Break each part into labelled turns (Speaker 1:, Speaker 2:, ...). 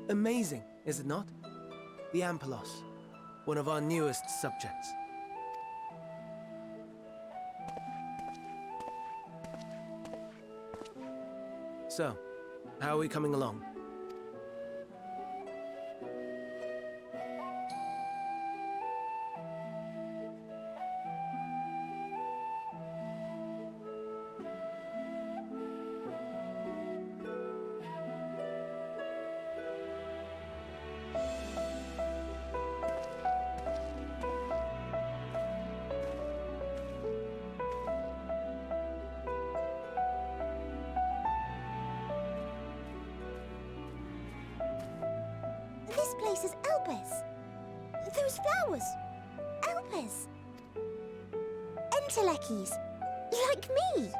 Speaker 1: Amazing, is it not? The Ampelos, one of our newest subjects. So, how are we coming along?
Speaker 2: This place is Elpis. Those flowers. Elpis. Entelekis. Like me.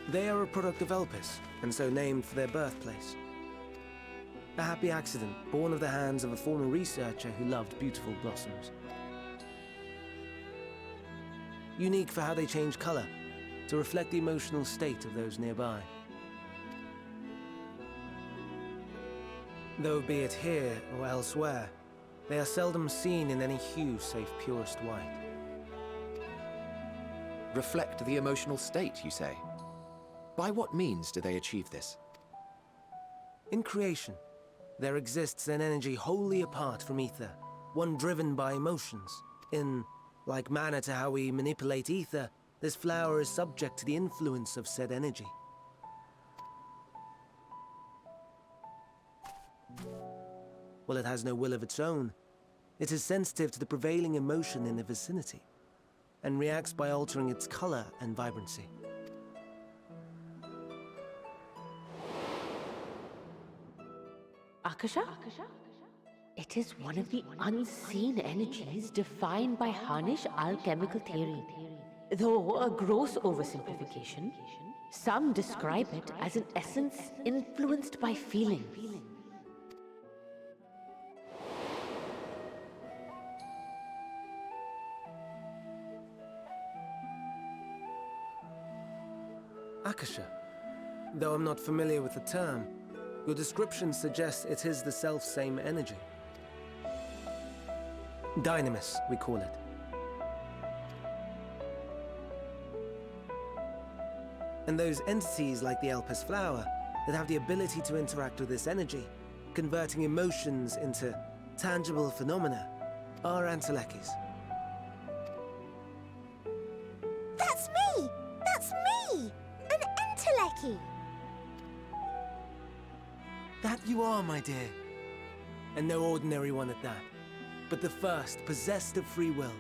Speaker 1: They are a product of Elpis, and so named for their birthplace. A happy accident, born of the hands of a former researcher who loved beautiful blossoms. Unique for how they change color, to reflect the emotional state of those nearby. Though be it here or elsewhere, they are seldom seen in any hue save purest white.
Speaker 3: Reflect the emotional state, you say? By what means do they achieve this?
Speaker 1: In creation, there exists an energy wholly apart from ether, one driven by emotions. In like manner to how we manipulate ether, this flower is subject to the influence of said energy. While it has no will of its own, it is sensitive to the prevailing emotion in the vicinity, and reacts by altering its color and vibrancy.
Speaker 4: Akasha? It is one of the unseen energies defined by Harnish alchemical theory. Though a gross oversimplification, some describe it as an essence influenced by feelings.
Speaker 1: Akasha. Though I'm not familiar with the term, your description suggests it is the self-same energy. Dynamis, we call it. And those entities like the Elpis flower that have the ability to interact with this energy, converting emotions into tangible phenomena, are Entelekis.
Speaker 2: That's me! That's me! An Enteleki!
Speaker 1: That you are, my dear. And no ordinary one at that, but the first possessed of free will.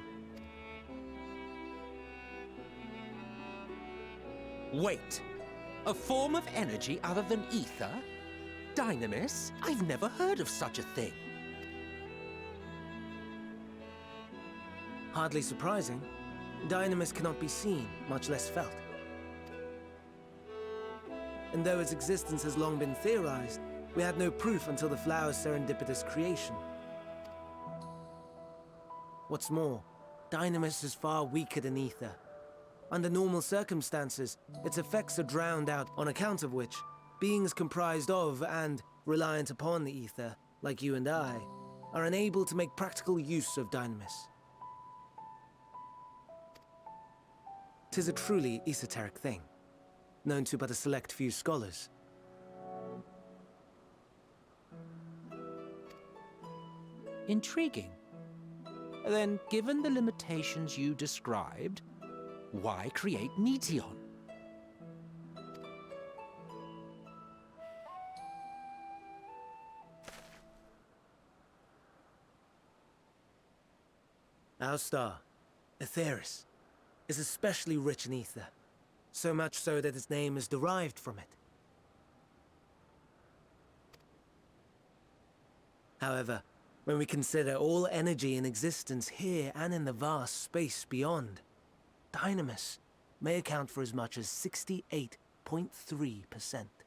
Speaker 5: Wait! A form of energy other than ether? Dynamis? I've never heard of such a thing.
Speaker 1: Hardly surprising. Dynamis cannot be seen, much less felt. And though its existence has long been theorized, we had no proof until the flower's serendipitous creation. What's more, Dynamis is far weaker than ether. Under normal circumstances, its effects are drowned out, on account of which, beings comprised of and reliant upon the ether, like you and I, are unable to make practical use of Dynamis. 'Tis a truly esoteric thing, known to but a select few scholars.
Speaker 5: Intriguing. Then, given the limitations you described, why create Meteon?
Speaker 1: Our star, Aetheris, is especially rich in ether, so much so that its name is derived from it. However, when we consider all energy in existence here and in the vast space beyond, Dynamis may account for as much as 68.3%.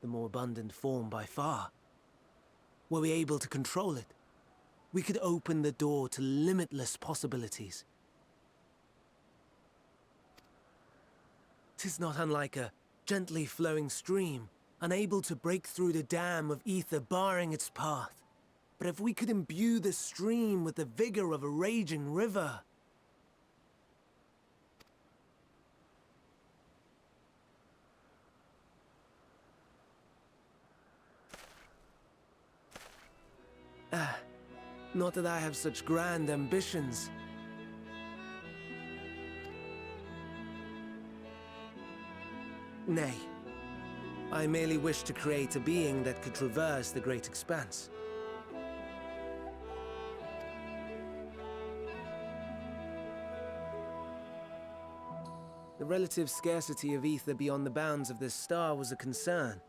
Speaker 1: The more abundant form by far. Were we able to control it, we could open the door to limitless possibilities. 'Tis not unlike a gently flowing stream, unable to break through the dam of ether barring its path. But if we could imbue the stream with the vigor of a raging river... Not that I have such grand ambitions. Nay, I merely wish to create a being that could traverse the great expanse. The relative scarcity of ether beyond the bounds of this star was a concern.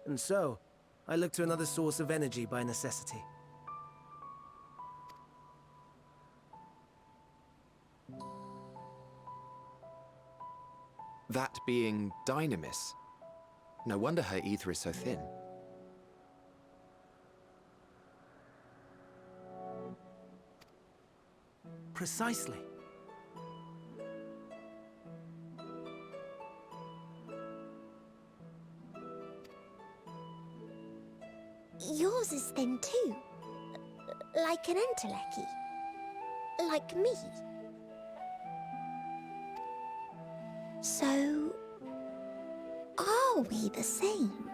Speaker 1: And so, I looked to another source of energy by necessity.
Speaker 3: That being Dynamis. No wonder her ether is so thin.
Speaker 1: Precisely.
Speaker 2: Yours is thin too. Like an entelechy. Like me. So, are we the same?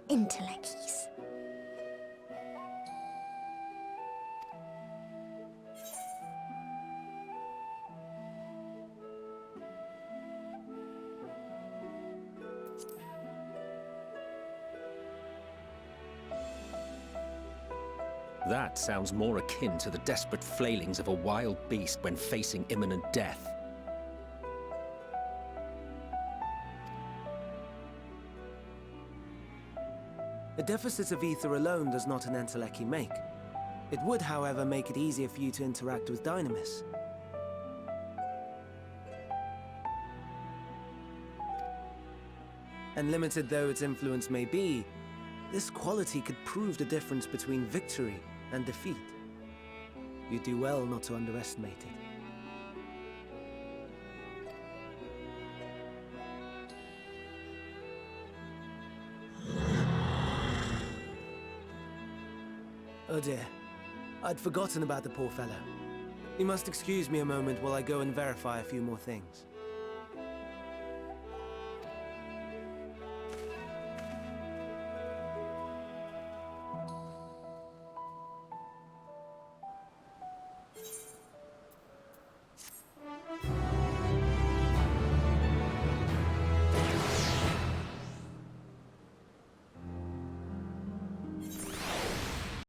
Speaker 2: Entelechies.
Speaker 5: That sounds more akin to the desperate flailings of a wild beast when facing imminent death.
Speaker 1: A deficit of ether alone does not an entelechy make. It would, however, make it easier for you to interact with Dynamis. And limited though its influence may be, this quality could prove the difference between victory and defeat. You do well not to underestimate it. Oh dear, I'd forgotten about the poor fellow. You must excuse me a moment while I go and verify a few more things.